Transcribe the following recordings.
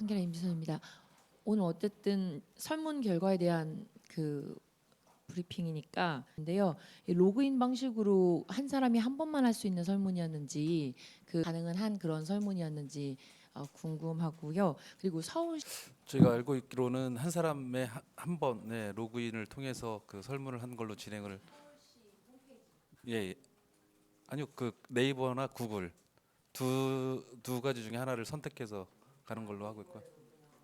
한겨레 임지선입니다. 오늘 어쨌든 설문 결과에 대한 그 브리핑이니까 근데요. 이 로그인 방식으로 한 사람이 한 번만 할 수 있는 설문이었는지 그 가능은 한 그런 설문이었는지 궁금하고요. 그리고 서울 저희가 알고 있기로는 한 사람의 한 번의 로그인을 통해서 그 설문을 한 걸로 진행을. 예, 예. 아니요, 그 네이버나 구글 두 가지 중에 하나를 선택해서 가는 걸로 하고 있고요.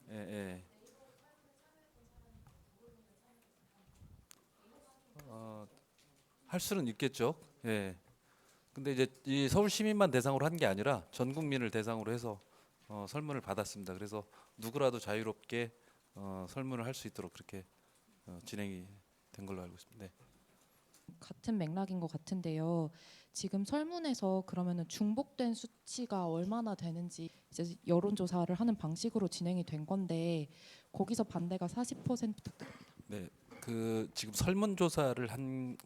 예, 예. 할 수는 있겠죠. 예. 근데 이제 이 서울 시민만 대상으로 한 게 아니라 전 국민을 대상으로 해서 설문을 받았습니다. 그래서 누구라도 자유롭게 설문을 할 수 있도록 그렇게 진행이 된 걸로 알고 있습니다. 네. 같은 맥락인 것 같은데요. 지금 설문에서 그러면은 중복된 수치가 얼마나 되는지 이제 여론조사를 하는 방식으로 진행이 된 건데 거기서 반대가 40% 부탁드립니다. 네, 그 지금 설문조사를 한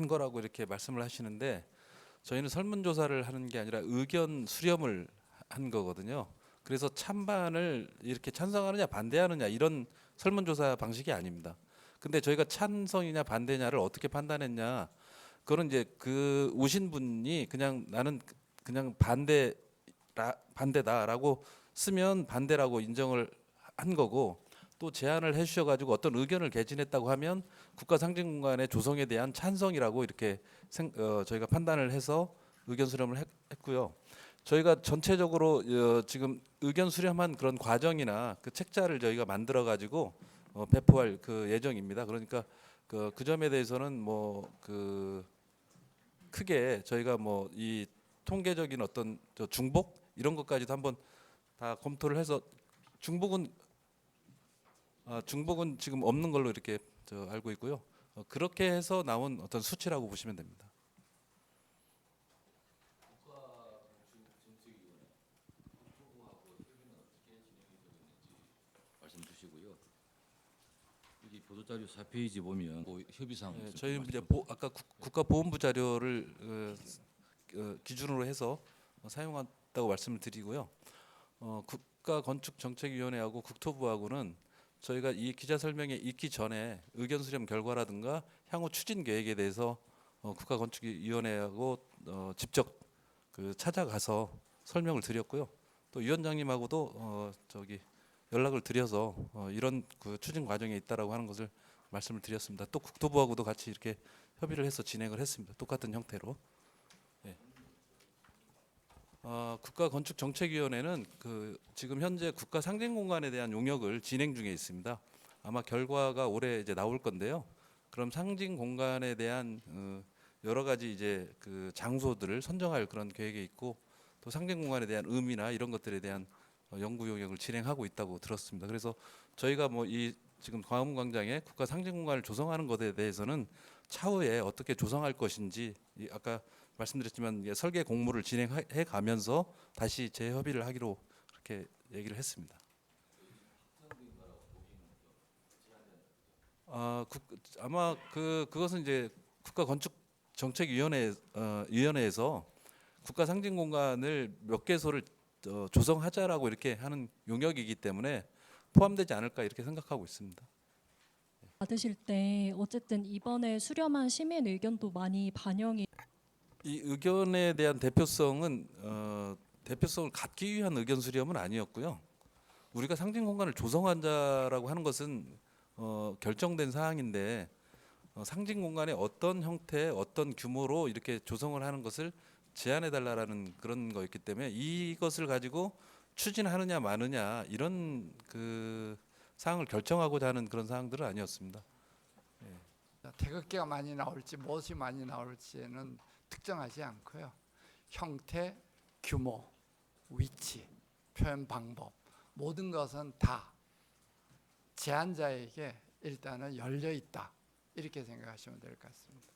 거라고 이렇게 말씀을 하시는데 저희는 설문조사를 하는 게 아니라 의견 수렴을 한 거거든요. 그래서 찬반을 이렇게 찬성하느냐 반대하느냐 이런 설문조사 방식이 아닙니다. 근데 저희가 찬성이냐 반대냐를 어떻게 판단했냐, 그거는 이제 그 오신 분이 그냥 나는 그냥 반대다라고 쓰면 반대라고 인정을 한 거고, 또 제안을 해주셔가지고 어떤 의견을 개진했다고 하면 국가상징공간의 조성에 대한 찬성이라고 이렇게 저희가 판단을 해서 의견 수렴을 했고요. 저희가 전체적으로 지금 의견 수렴한 그런 과정이나 그 책자를 저희가 만들어 가지고 배포할 그 예정입니다. 그러니까 그 점에 대해서는 뭐 그 크게 저희가 뭐 이 통계적인 어떤 중복 이런 것까지도 한번 다 검토를 해서 중복은 중복은 지금 없는 걸로 이렇게 알고 있고요. 그렇게 해서 나온 어떤 수치라고 보시면 됩니다. 말씀 주시고요. 여기 보도자료 4페이지 보면 협의사항 네, 있을 저희는 때 이제 말씀 아까 국가보훈부 자료를 기준으로 해서 사용한다고 말씀을 드리고요. 국가건축정책위원회하고 국토부하고는 저희가 이 기자 설명회 있기 전에 의견 수렴 결과라든가 향후 추진 계획에 대해서 국가건축위원회하고 직접 찾아가서 설명을 드렸고요. 또 위원장님하고도 연락을 드려서 이런 그 추진 과정에 있다라고 하는 것을 말씀을 드렸습니다. 또 국토부하고도 같이 이렇게 협의를 해서 진행을 했습니다. 똑같은 형태로. 예. 국가건축정책위원회는 지금 현재 국가상징공간에 대한 용역을 진행 중에 있습니다. 아마 결과가 올해 이제 나올 건데요. 그럼 상징공간에 대한 여러 가지 이제 그 장소들을 선정할 그런 계획이 있고, 또 상징공간에 대한 의미나 이런 것들에 대한 연구 용역을 진행하고 있다고 들었습니다. 그래서 저희가 뭐 이 지금 광화문광장에 국가상징공간을 조성하는 것에 대해서는 차후에 어떻게 조성할 것인지 아까 말씀드렸지만 설계 공모를 진행해 가면서 다시 재협의를 하기로 그렇게 얘기를 했습니다. 아마 그것은 이제 국가건축정책위원회에서 국가상징공간을 몇 개소를 조성하자라고 이렇게 하는 용역이기 때문에 포함되지 않을까 이렇게 생각하고 있습니다. 받으실 때 어쨌든 이번에 수렴한 시민 의견도 많이 반영이 이 의견에 대한 대표성을 갖기 위한 의견 수렴은 아니었고요. 우리가 상징공간을 조성하자라고 하는 것은 결정된 사항인데 상징공간의 어떤 형태, 어떤 규모로 이렇게 조성을 하는 것을 제안해 달라라는 그런 거였기 때문에 이것을 가지고 추진하느냐 마느냐 이런 그 사항을 결정하고자 하는 그런 사항들은 아니었습니다. 태극기가 많이 나올지 무엇이 많이 나올지는 특정하지 않고요. 형태, 규모, 위치, 표현 방법 모든 것은 다 제안자에게 일단은 열려 있다. 이렇게 생각하시면 될 것 같습니다.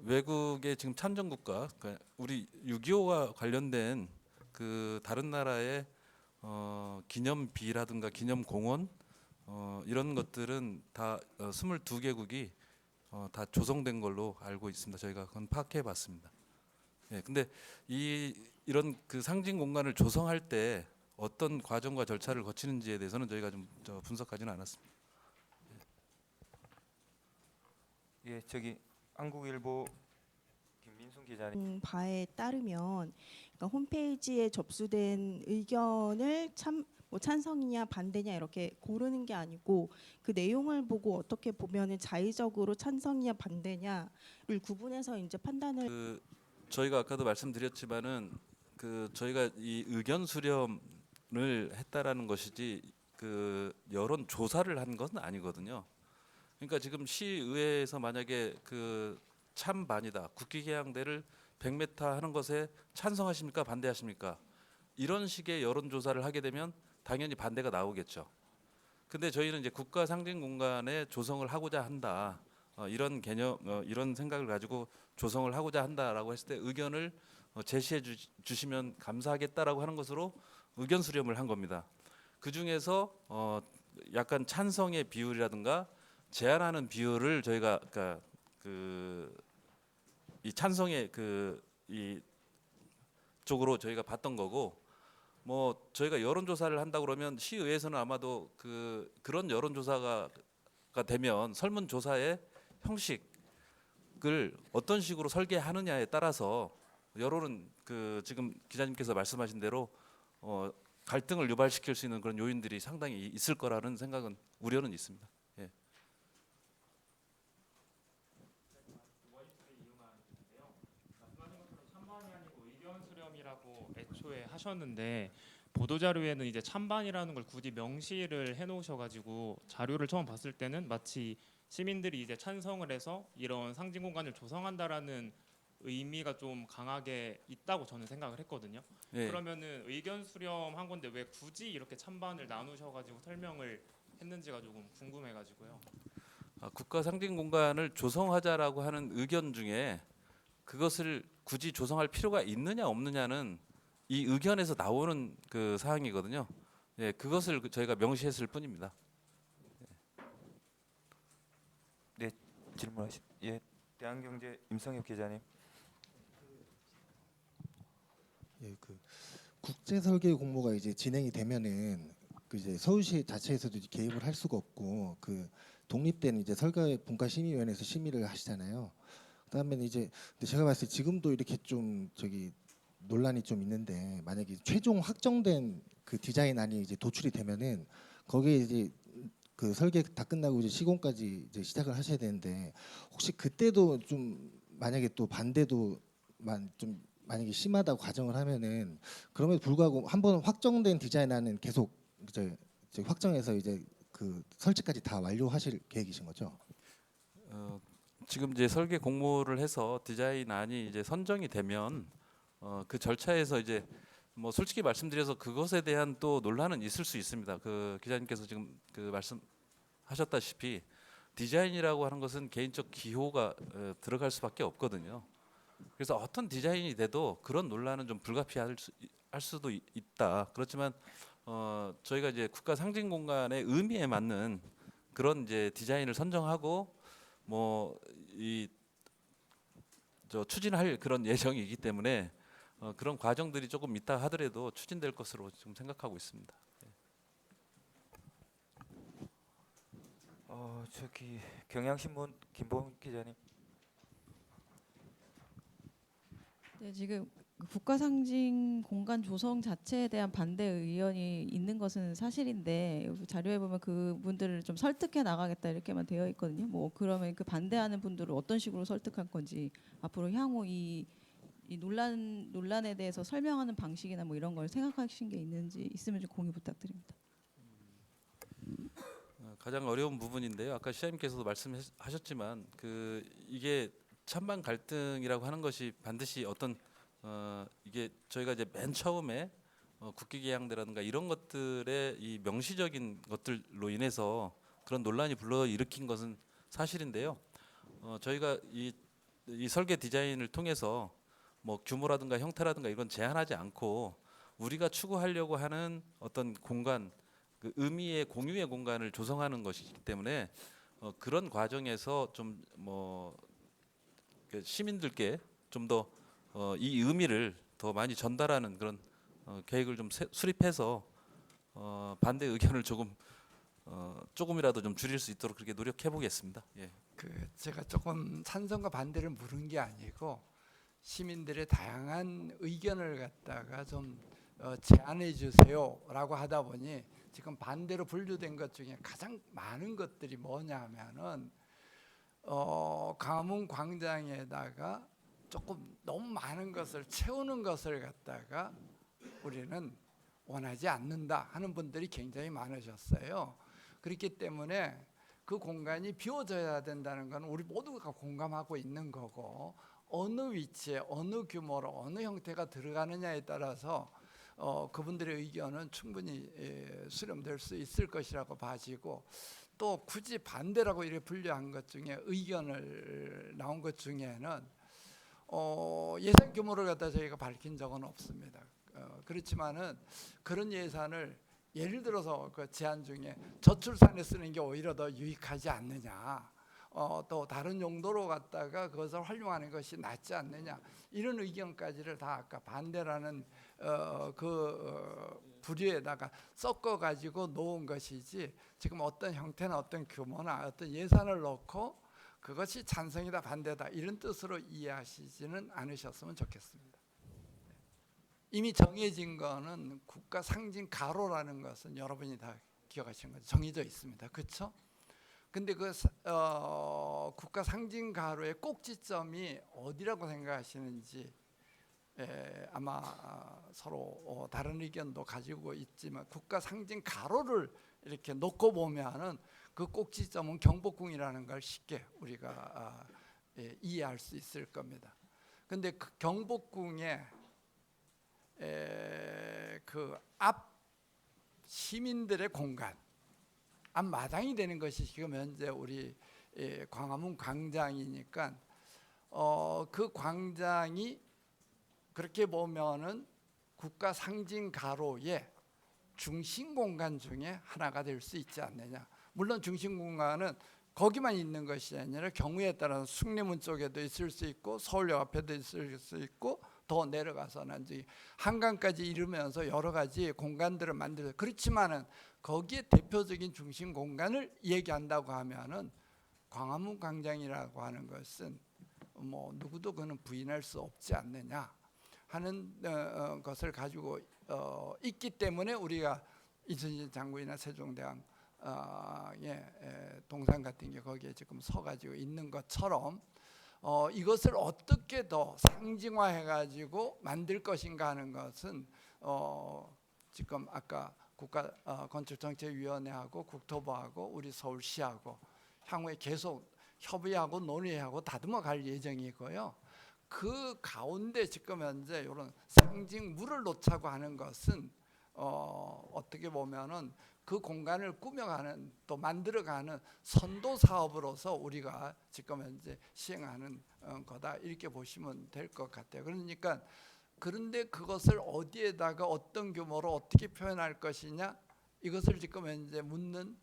외국의 지금 참전국가, 그러니까 우리 6.25와 관련된 그 다른 나라의 기념비라든가 기념공원 이런 것들은 다 22개국이 다 조성된 걸로 알고 있습니다. 저희가 그건 파악해봤습니다. 예, 근데 이런 그 상징 공간을 조성할 때 어떤 과정과 절차를 거치는지에 대해서는 저희가 좀 분석하지는 않았습니다. 예, 저기 한국일보 김민순 기자님. 바에 따르면 그러니까 홈페이지에 접수된 의견을 찬성이냐 반대냐 이렇게 고르는 게 아니고 그 내용을 보고 어떻게 보면은 자의적으로 찬성이냐 반대냐를 구분해서 이제 판단을 저희가 아까도 말씀드렸지만은 그 저희가 이 의견 수렴을 했다라는 것이지 그 여론 조사를 한 것은 아니거든요. 그러니까 지금 시의회에서 만약에 그 찬반이다 국기개양대를 100m 하는 것에 찬성하십니까 반대하십니까 이런 식의 여론 조사를 하게 되면 당연히 반대가 나오겠죠. 근데 저희는 이제 국가 상징 공간에 조성을 하고자 한다 이런 개념 이런 생각을 가지고 조성을 하고자 한다라고 했을 때 의견을 제시해 주시면 감사하겠다라고 하는 것으로 의견 수렴을 한 겁니다. 그 중에서 약간 찬성의 비율이라든가 제한하는 비율을 저희가 그러니까 이 찬성의 이 쪽으로 저희가 봤던 거고 뭐 저희가 여론조사를 한다 그러면 시의회에서는 아마도 그런 여론조사가 되면 설문조사의 형식을 어떤 식으로 설계하느냐에 따라서 여론은 지금 기자님께서 말씀하신 대로 갈등을 유발시킬 수 있는 그런 요인들이 상당히 있을 거라는 생각은 우려는 있습니다. 예. 찬반이 아니고 의견 수렴이라고 애초에 하셨는데 보도 자료에는 이제 찬반이라는 걸 굳이 명시를 해놓으셔가지고 자료를 처음 봤을 때는 마치 시민들이 이제 찬성을 해서 이런 상징 공간을 조성한다라는 의미가 좀 강하게 있다고 저는 생각을 했거든요. 예. 그러면은 의견 수렴한 건데 왜 굳이 이렇게 찬반을 나누셔가지고 설명을 했는지가 조금 궁금해가지고요. 국가 상징 공간을 조성하자라고 하는 의견 중에 그것을 굳이 조성할 필요가 있느냐 없느냐는 이 의견에서 나오는 그 사항이거든요. 예, 그것을 저희가 명시했을 뿐입니다. 네, 질문하시. 예, 대한경제 임성엽 기자님. 예, 그 국제 설계 공모가 이제 진행이 되면은 그 이제 서울시 자체에서도 개입을 할 수가 없고 그 독립된 이제 설계 분과 심의위원회에서 심의를 하시잖아요. 그다음에는 이제 근데 제가 봤을 때 지금도 이렇게 좀 논란이 좀 있는데 만약에 최종 확정된 그 디자인안이 이제 도출이 되면은 거기에 이제 그 설계 다 끝나고 이제 시공까지 이제 시작을 하셔야 되는데 혹시 그때도 좀 만약에 또 반대도 좀 만약에 심하다고 가정을 하면은 그럼에도 불구하고 한번 확정된 디자인안은 계속 이제 확정해서 이제 그 설치까지 다 완료하실 계획이신 거죠? 지금 이제 설계 공모를 해서 디자인안이 이제 선정이 되면 그 절차에서 이제 뭐 솔직히 말씀드려서 그것에 대한 또 논란은 있을 수 있습니다. 그 기자님께서 지금 그 말씀하셨다시피 디자인이라고 하는 것은 개인적 기호가 들어갈 수밖에 없거든요. 그래서 어떤 디자인이 돼도 그런 논란은 좀 불가피할 수도 있다. 그렇지만 저희가 이제 국가 상징 공간의 의미에 맞는 그런 이제 디자인을 선정하고 뭐 추진할 그런 예정이기 때문에 그런 과정들이 조금 있다 하더라도 추진될 것으로 좀 생각하고 있습니다. 저기 경향신문 김보은 기자님. 네, 지금 국가상징 공간 조성 자체에 대한 반대 의견이 있는 것은 사실인데 여기 자료에 보면 그분들을 좀 설득해 나가겠다 이렇게만 되어 있거든요. 뭐 그러면 그 반대하는 분들을 어떤 식으로 설득할 건지 앞으로 향후 이 논란에 대해서 설명하는 방식이나 뭐 이런 걸 생각하신 게 있으면 좀 공유 부탁드립니다. 가장 어려운 부분인데요. 아까 시장님께서도 말씀하셨지만 이게 찬반 갈등이라고 하는 것이 반드시 어떤 이게 저희가 이제 맨 처음에 국기개양대라든가 이런 것들의 이 명시적인 것들로 인해서 그런 논란이 불러일으킨 것은 사실인데요. 저희가 이 설계 디자인을 통해서 뭐 규모라든가 형태라든가 이건 제한하지 않고 우리가 추구하려고 하는 어떤 공간, 그 의미의 공유의 공간을 조성하는 것이기 때문에 그런 과정에서 좀 뭐 시민들께 좀 더 이 의미를 더 많이 전달하는 그런 계획을 좀 수립해서 반대 의견을 조금이라도 좀 줄일 수 있도록 그렇게 노력해 보겠습니다. 예. 제가 조금 찬성과 반대를 물은 게 아니고 시민들의 다양한 의견을 갖다가 좀 제안해 주세요라고 하다 보니 지금 반대로 분류된 것 중에 가장 많은 것들이 뭐냐면은 광화문 광장에다가 조금 너무 많은 것을 채우는 것을 갖다가 우리는 원하지 않는다 하는 분들이 굉장히 많으셨어요. 그렇기 때문에 그 공간이 비워져야 된다는 건 우리 모두가 공감하고 있는 거고, 어느 위치에 어느 규모로 어느 형태가 들어가느냐에 따라서 그분들의 의견은 충분히 수렴될 수 있을 것이라고 봐지고, 또 굳이 반대라고 이렇게 분류한 것 중에 의견을 나온 것 중에는 예산 규모를 갖다 저희가 밝힌 적은 없습니다. 그렇지만은 그런 예산을 예를 들어서 그 제안 중에 저출산에 쓰는 게 오히려 더 유익하지 않느냐, 또 다른 용도로 갖다가 그것을 활용하는 것이 낫지 않느냐, 이런 의견까지를 다 아까 반대라는 부류에다가 섞어 가지고 놓은 것이지, 지금 어떤 형태나 어떤 규모나 어떤 예산을 넣고 그것이 찬성이다 반대다 이런 뜻으로 이해하시지는 않으셨으면 좋겠습니다. 이미 정해진 거는 국가 상징 가로라는 것은 여러분이 다 기억하시는 거죠. 정해져 있습니다. 그렇죠? 근데 그 국가 상징 가로의 꼭지점이 어디라고 생각하시는지 아마 서로 다른 의견도 가지고 있지만, 국가 상징 가로를 이렇게 놓고 보면은 그 꼭지점은 경복궁이라는 걸 쉽게 우리가 이해할 수 있을 겁니다. 근데 그 경복궁의 그 앞 시민들의 공간, 앞마당이 되는 것이 지금 현재 우리 광화문 광장이니까, 그 광장이 그렇게 보면은 국가 상징 가로의 중심 공간 중에 하나가 될 수 있지 않느냐. 물론 중심 공간은 거기만 있는 것이 아니라 경우에 따라서 숭례문 쪽에도 있을 수 있고 서울역 앞에도 있을 수 있고 더 내려가서는 이제 한강까지 이르면서 여러 가지 공간들을 만들어요. 그렇지만은 거기에 대표적인 중심 공간을 얘기한다고 하면은 광화문 광장이라고 하는 것은 뭐 누구도 그는 부인할 수 없지 않느냐 하는 것을 가지고 있기 때문에 우리가 이순신 장군이나 세종대왕 동상 같은 게 거기에 지금 서가지고 있는 것처럼 이것을 어떻게 더 상징화해가지고 만들 것인가 하는 것은 지금 아까 국가건축정책위원회하고 국토부하고 우리 서울시하고 향후에 계속 협의하고 논의하고 다듬어 갈 예정이고요. 그 가운데 지금 현재 이런 상징물을 놓자고 하는 것은 어떻게 보면은 그 공간을 꾸며가는 또 만들어가는 선도 사업으로서 우리가 지금 현재 시행하는 거다, 이렇게 보시면 될 것 같아요. 그러니까 그런데 그것을 어디에다가 어떤 규모로 어떻게 표현할 것이냐, 이것을 지금 현재 묻는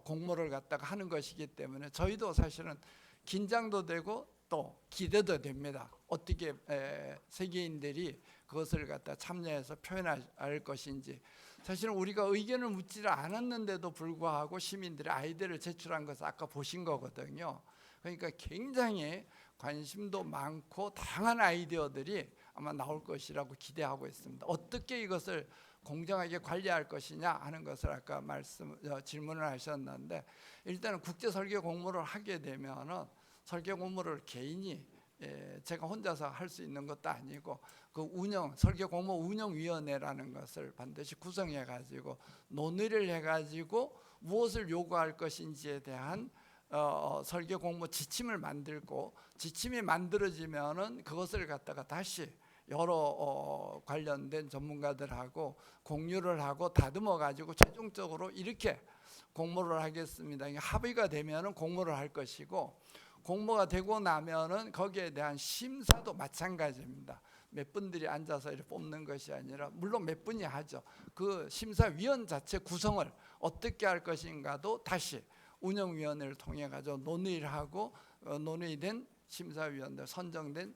공모를 갖다가 하는 것이기 때문에 저희도 사실은 긴장도 되고 또 기대도 됩니다. 어떻게 세계인들이 그것을 갖다 참여해서 표현할 것인지. 사실은 우리가 의견을 묻지를 않았는데도 불구하고 시민들의 아이디어를 제출한 것을 아까 보신 거거든요. 그러니까 굉장히 관심도 많고 다양한 아이디어들이 아마 나올 것이라고 기대하고 있습니다. 어떻게 이것을 공정하게 관리할 것이냐 하는 것을 아까 질문을 하셨는데, 일단은 국제 설계 공모를 하게 되면은 설계 공모를 개인이 제가 혼자서 할 수 있는 것도 아니고 그 설계 공모 운영위원회라는 것을 반드시 구성해 가지고 논의를 해 가지고 무엇을 요구할 것인지에 대한 설계 공모 지침을 만들고, 지침이 만들어지면은 그것을 갖다가 다시 여러 관련된 전문가들하고 공유를 하고 다듬어 가지고 최종적으로 이렇게 공모를 하겠습니다. 합의가 되면은 공모를 할 것이고, 공모가 되고 나면은 거기에 대한 심사도 마찬가지입니다. 몇 분들이 앉아서 이렇게 뽑는 것이 아니라, 물론 몇 분이 하죠. 그 심사위원 자체 구성을 어떻게 할 것인가도 다시 운영위원회를 통해 가지고 논의를 하고 논의된 심사위원들, 선정된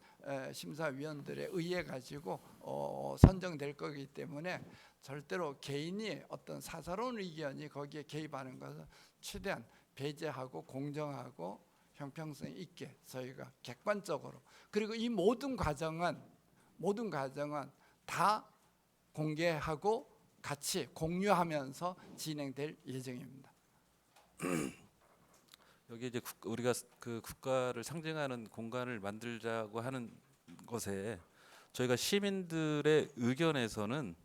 심사위원들에 의해 가지고 선정될 거기 때문에 절대로 개인이 어떤 사사로운 의견이 거기에 개입하는 것은 최대한 배제하고 공정하고 형평성 있게 저희가 객관적으로, 그리고 이 모든 과정은 다 공개하고 같이 공유하면서 진행될 예정입니다. 여기 이제 우리가 그 국가를 상징하는 공간을 만들자고 하는 것에 저희가 시민들의 의견에서는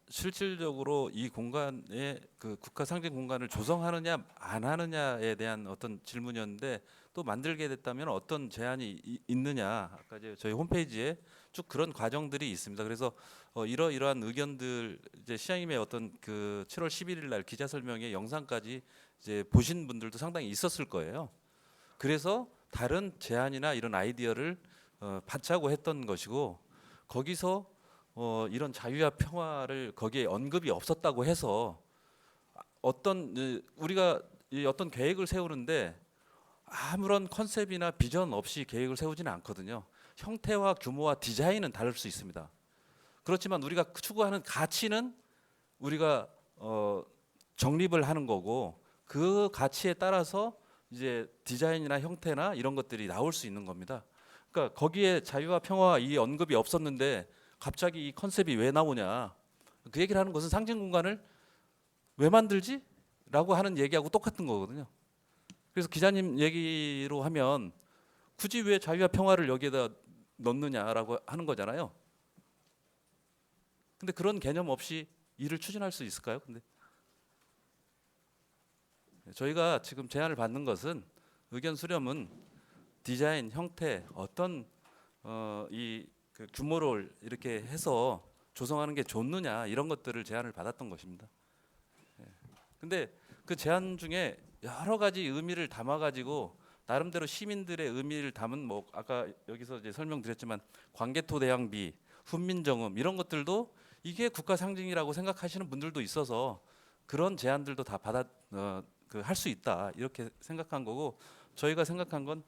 실질적으로 이 공간에 그 국가 상징 공간을 조성하느냐 안 하느냐에 대한 어떤 질문이었는데, 또 만들게 됐다면 어떤 제한이 있느냐, 아까 이제 저희 홈페이지에 쭉 그런 과정들이 있습니다. 그래서 이러이러한 의견들, 이제 시장님의 어떤 그 7월 11일 날 기자 설명회 영상까지 이제 보신 분들도 상당히 있었을 거예요. 그래서 다른 제안이나 이런 아이디어를 받자고 했던 것이고, 거기서 이런 자유와 평화를 거기에 언급이 없었다고 해서 어떤 우리가 어떤 계획을 세우는데 아무런 컨셉이나 비전 없이 계획을 세우지는 않거든요. 형태와 규모와 디자인은 다를 수 있습니다. 그렇지만 우리가 추구하는 가치는 우리가 정립을 하는 거고, 그 가치에 따라서 이제 디자인이나 형태나 이런 것들이 나올 수 있는 겁니다. 그러니까 거기에 자유와 평화 이 언급이 없었는데 갑자기 이 컨셉이 왜 나오냐, 그 얘기를 하는 것은 상징 공간을 왜 만들지? 라고 하는 얘기하고 똑같은 거거든요. 그래서 기자님 얘기로 하면 굳이 왜 자유와 평화를 여기에다 넣느냐라고 하는 거잖아요. 근데 그런 개념 없이 일을 추진할 수 있을까요? 근데 저희가 지금 제안을 받는 것은, 의견 수렴은 디자인, 형태, 어떤 그 규모를 이렇게 해서 조성하는 게 좋느냐, 이런 것들을 제안을 받았던 것입니다. 근데 그 제안 중에 여러 가지 의미를 담아가지고 나름대로 시민들의 의미를 담은, 뭐 아까 여기서 이제 설명드렸지만 광개토 대왕비, 훈민정음 이런 것들도 이게 국가 상징이라고 생각하시는 분들도 있어서 그런 제안들도 다 할 수 있다, 이렇게 생각한 거고, 저희가 생각한 건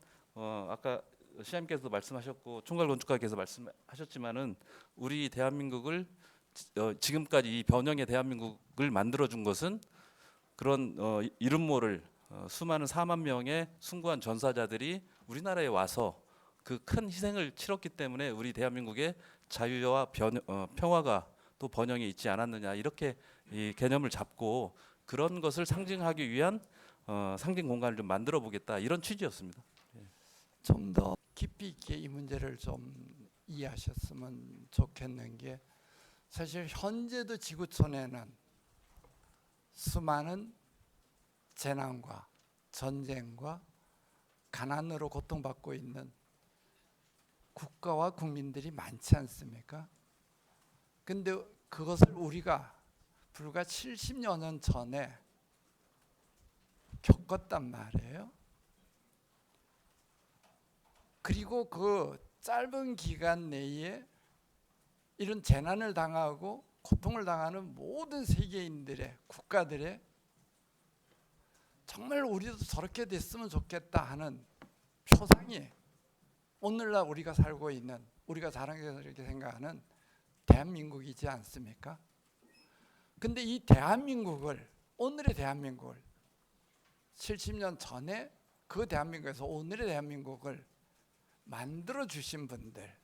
아까 시장님께서도 말씀하셨고 총괄 건축가께서 말씀하셨지만은 우리 대한민국을 지금까지 이 변형의 대한민국을 만들어준 것은 그런 이름 모를 수많은 4만 명의 숭고한 전사자들이 우리나라에 와서 그 큰 희생을 치렀기 때문에 우리 대한민국의 자유와 평화가 또 번영에 있지 않았느냐, 이렇게 이 개념을 잡고 그런 것을 상징하기 위한 상징 공간을 좀 만들어 보겠다, 이런 취지였습니다. 좀 더 깊이 있게 이 문제를 좀 이해하셨으면 좋겠는 게, 사실 현재도 지구촌에는 수많은 재난과 전쟁과 가난으로 고통받고 있는 국가와 국민들이 많지 않습니까? 근데 그것을 우리가 불과 70여 년 전에 겪었단 말이에요. 그리고 그 짧은 기간 내에 이런 재난을 당하고 고통을 당하는 모든 세계인들의, 국가들의 정말 우리도 저렇게 됐으면 좋겠다 하는 표상이 오늘날 우리가 살고 있는, 우리가 자랑스럽게 생각하는 대한민국이지 않습니까? 근데 이 대한민국을, 오늘의 대한민국을 70년 전에 그 대한민국에서 오늘의 대한민국을 만들어 주신 분들,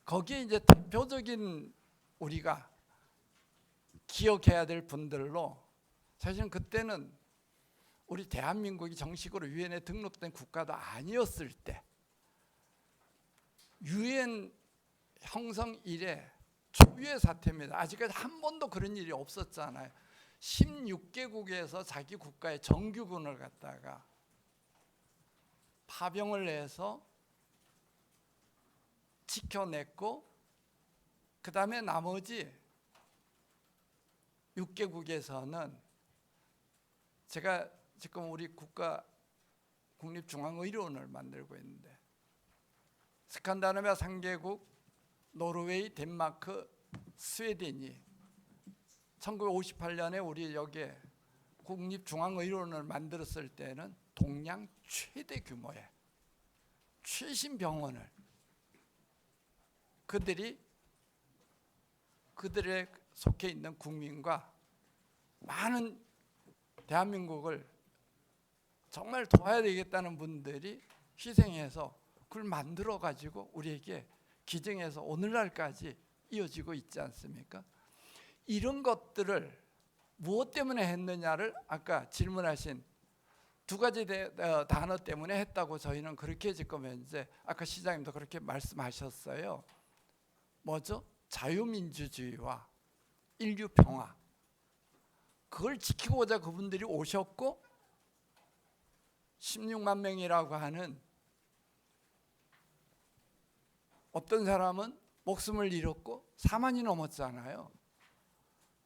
거기에 이제 대표적인 우리가 기억해야 될 분들로, 사실은 그때는 우리 대한민국이 정식으로 유엔에 등록된 국가도 아니었을 때, 유엔 형성 이래 초유의 사태입니다. 아직까지 한 번도 그런 일이 없었잖아요. 16개국에서 자기 국가의 정규군을 갖다가 파병을 해서 지켜냈고, 그 다음에 나머지 6개국에서는, 제가 지금 우리 국립중앙의료원을 만들고 있는데, 스칸다나비아 3개국, 노르웨이, 덴마크, 스웨덴이 1958년에 우리 여기에 국립중앙의료원을 만들었을 때는 동양 최대 규모의 최신 병원을 그들의 속해 있는 국민과 많은 대한민국을 정말 도와야 되겠다는 분들이 희생해서 그걸 만들어 가지고 우리에게 기증해서 오늘날까지 이어지고 있지 않습니까? 이런 것들을 무엇 때문에 했느냐를 아까 질문하신 두 가지 단어 때문에 했다고 저희는 그렇게 지금 현재 아까 시장님도 그렇게 말씀하셨어요. 뭐죠? 자유민주주의와 인류 평화, 그걸 지키고자 그분들이 오셨고 16만 명이라고 하는, 어떤 사람은 목숨을 잃었고 4만이 넘었잖아요.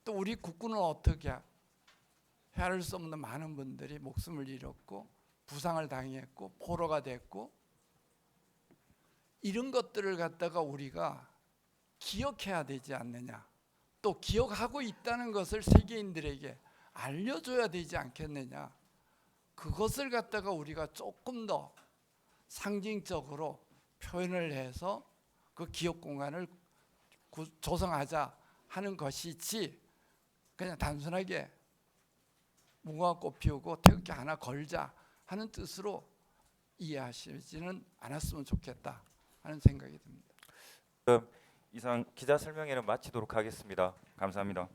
또 우리 국군은 어떻게 헤아릴 수 없는 많은 분들이 목숨을 잃었고 부상을 당했고 포로가 됐고, 이런 것들을 갖다가 우리가 기억해야 되지 않느냐, 또 기억하고 있다는 것을 세계인들에게 알려줘야 되지 않겠느냐. 그것을 갖다가 우리가 조금 더 상징적으로 표현을 해서 그 기억 공간을 조성하자 하는 것이지, 그냥 단순하게 무궁화 꽃 피우고 태극기 하나 걸자 하는 뜻으로 이해하시지는 않았으면 좋겠다 하는 생각이 듭니다. 이상 기자 설명회는 마치도록 하겠습니다. 감사합니다.